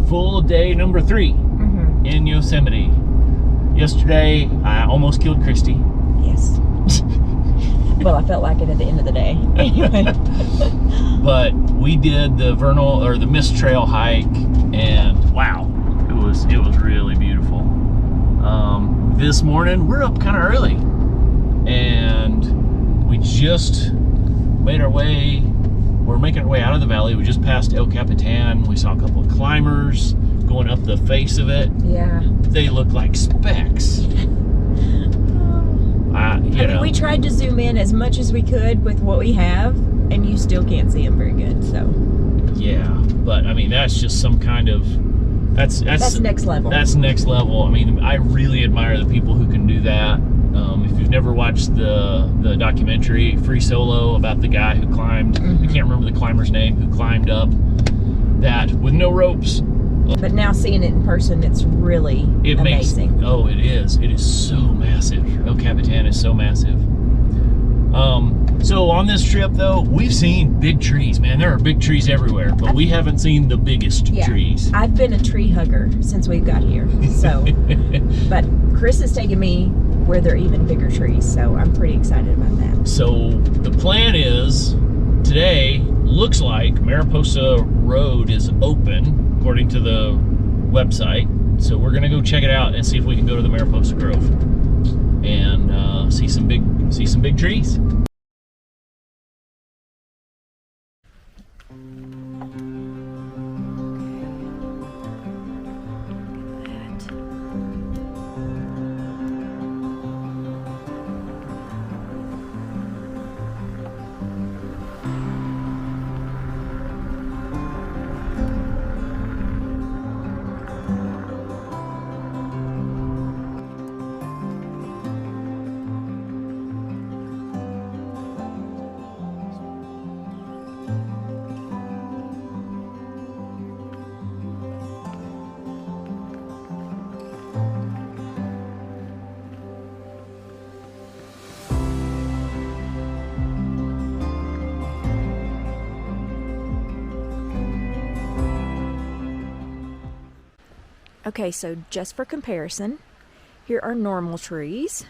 full day number 3 in Yosemite. Yesterday, I almost killed Christy. Yes. Well, I felt like it at the end of the day. Anyway. But we did the the Mist Trail hike, and wow, it was really beautiful. This morning we're up kind of early, and we just made our way. We're making our way out of the valley. We just passed El Capitan. We saw a couple of climbers going up the face of it. Yeah. They look like specks. I mean, we tried to zoom in as much as we could with what we have, and you still can't see them very good. So. Yeah. But I mean, that's just some kind of that's next level. That's next level. I mean, I really admire the people who can do that. If you've never watched the documentary Free Solo about the guy who climbed, I can't remember the climber's name, who climbed up that with no ropes. But now seeing it in person, it's really amazing. It is. It is so massive. El Capitan is so massive. So on this trip, though, we've seen big trees, man. There are big trees everywhere, but we haven't seen the biggest trees. I've been a tree hugger since we got here. So, but Chris has taken me where there are even bigger trees, so I'm pretty excited about that. So the plan is, today, looks like Mariposa Road is open, according to the website. So we're gonna go check it out and see if we can go to the Mariposa Grove and see some big trees. Okay, so just for comparison, here are normal trees.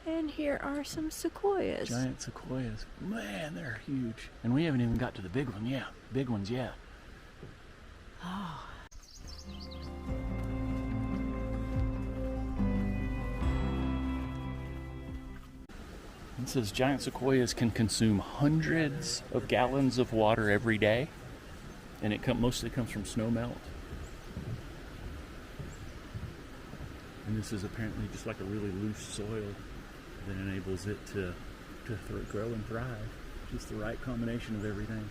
And here are some sequoias. Giant sequoias. Man, they're huge. And we haven't even got to the big one yet. Big ones yet. Oh. It says giant sequoias can consume hundreds of gallons of water every day. And it mostly comes from snow melt. And this is apparently just like a really loose soil that enables it to grow and thrive. Just the right combination of everything.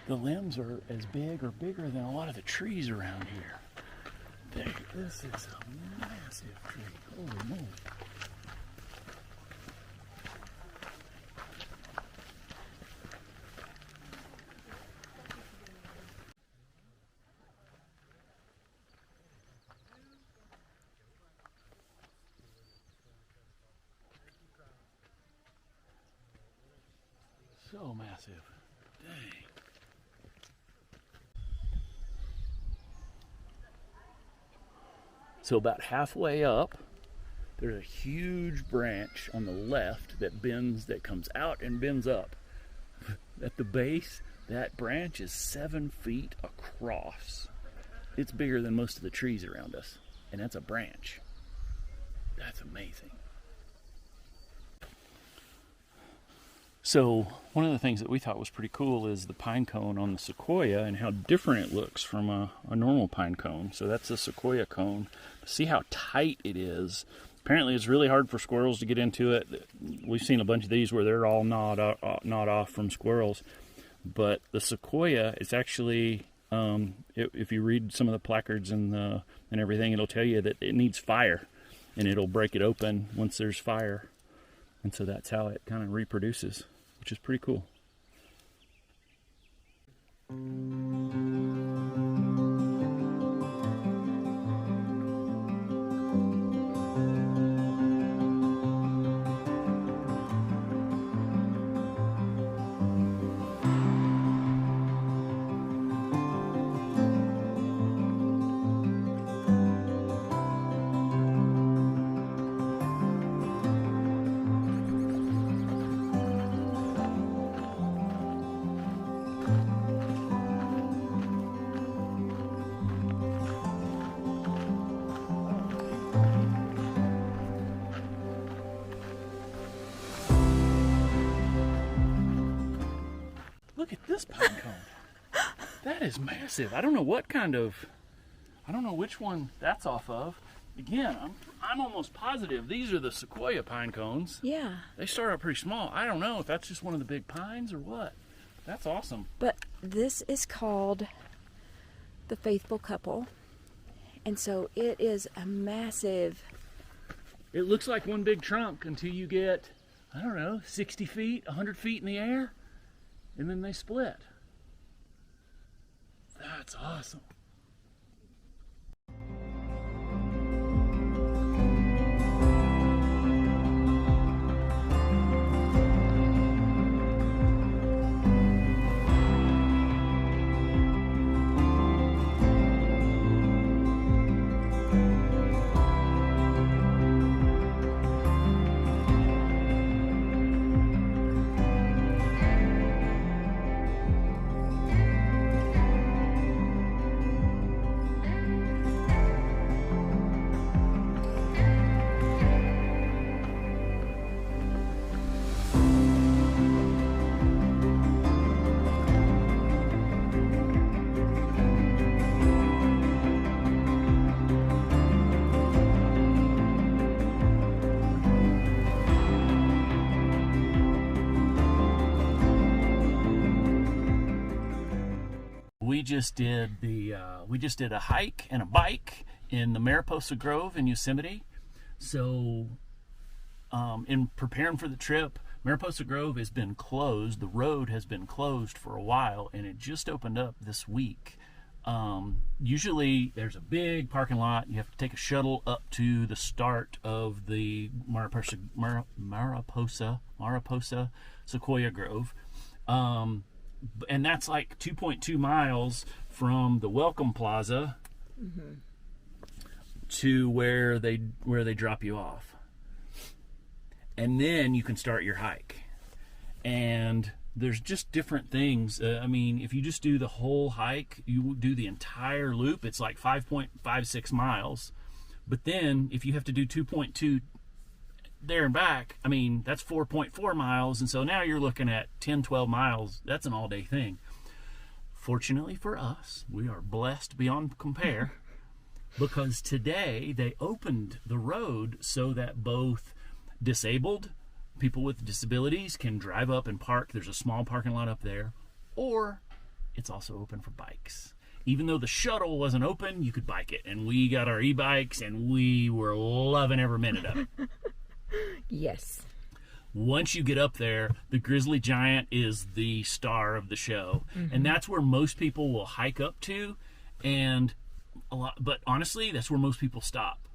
The limbs are as big or bigger than a lot of the trees around here. This is a massive tree. Holy moly. So massive. Dang. So about halfway up, there's a huge branch on the left that comes out and bends up. At the base, that branch is 7 feet across. It's bigger than most of the trees around us, and that's a branch. That's amazing. So one of the things that we thought was pretty cool is the pine cone on the sequoia and how different it looks from a normal pine cone. So that's a sequoia cone. See how tight it is. Apparently it's really hard for squirrels to get into it. We've seen a bunch of these where they're all gnawed off from squirrels. But the sequoia is actually, if you read some of the placards and everything, it'll tell you that it needs fire. And it'll break it open once there's fire. And so that's how it kind of reproduces, which is pretty cool. this pine cone. That is massive. I don't know what kind of, I don't know which one that's off of. Again, I'm almost positive these are the Sequoia pine cones. Yeah. They start out pretty small. I don't know if that's just one of the big pines or what. That's awesome. But this is called the Faithful Couple. And so it is a massive... It looks like one big trunk until you get, I don't know, 60 feet, 100 feet in the air, and then they split. That's awesome. We just did a hike and a bike in the Mariposa Grove in Yosemite. So in preparing for the trip, Mariposa Grove has been closed. The road has been closed for a while, and it just opened up this week. Usually there's a big parking lot. You have to take a shuttle up to the start of the Mariposa Sequoia Grove. And that's like 2.2 miles from the Welcome Plaza to where they drop you off. And then you can start your hike. And there's just different things. I mean, if you just do the whole hike, you do the entire loop, it's like 5.56 miles. But then if you have to do 2.2 there and back, I mean, that's 4.4 miles. And so now you're looking at 10, 12 miles. That's an all-day thing. Fortunately for us, we are blessed beyond compare because today they opened the road so that both disabled people with disabilities can drive up and park. There's a small parking lot up there, or it's also open for bikes. Even though the shuttle wasn't open, you could bike it. And we got our e-bikes and we were loving every minute of it. Yes. Once you get up there, the grizzly giant is the star of the show. And that's where most people will hike up to, and but honestly, that's where most people stop.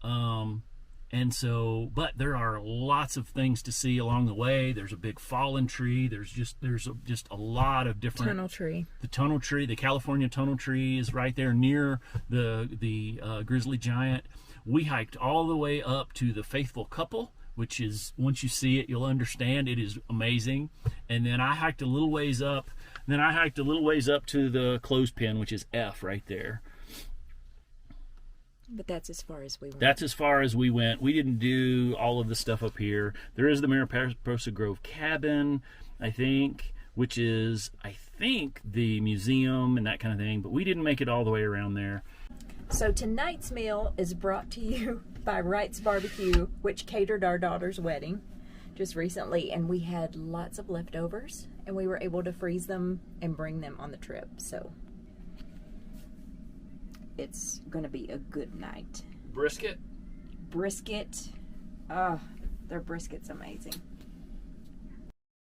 And so, but there are lots of things to see along the way. There's a big fallen tree. There's just a lot of different Tunnel tree. The tunnel tree, the California tunnel tree, is right there near the grizzly giant. We hiked all the way up to the Faithful Couple, which is, once you see it, you'll understand it is amazing. And then I hiked a little ways up. And then I hiked a little ways up to the clothespin, which is F right there. But that's as far as we went. That's as far as we went. We didn't do all of the stuff up here. There is the Mariposa Grove cabin, I think, which is, I think, the museum and that kind of thing. But we didn't make it all the way around there. So tonight's meal is brought to you by Wright's Barbecue, which catered our daughter's wedding just recently, and we had lots of leftovers, and we were able to freeze them and bring them on the trip. So it's going to be a good night. Brisket? Brisket. Oh, their brisket's amazing.